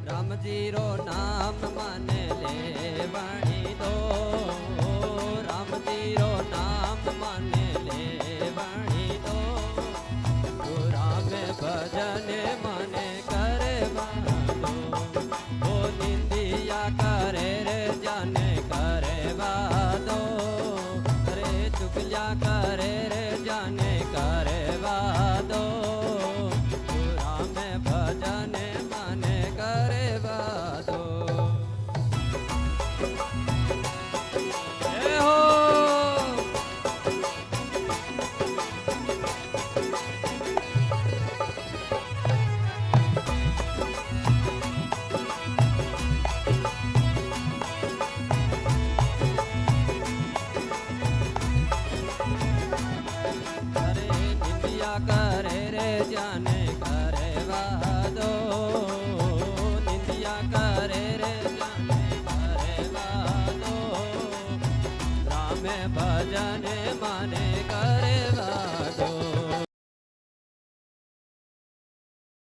રામજીરો નામ મને લેવણી દો, રામજીરો નામ મને લેવણી દો, રામે ભજન મને કરવા દો, ઓ નિંદિયા કરે રે જાને કરવા દો, રે ચુગલ્યા કરે રે જાને કરવા દો, રામે ભજન મને કરવા દો. હે હો કરે રે જાને કરવા દો, નિંદિયા કરે રે જાને કરવા દો, રામે ભજન મને કરવા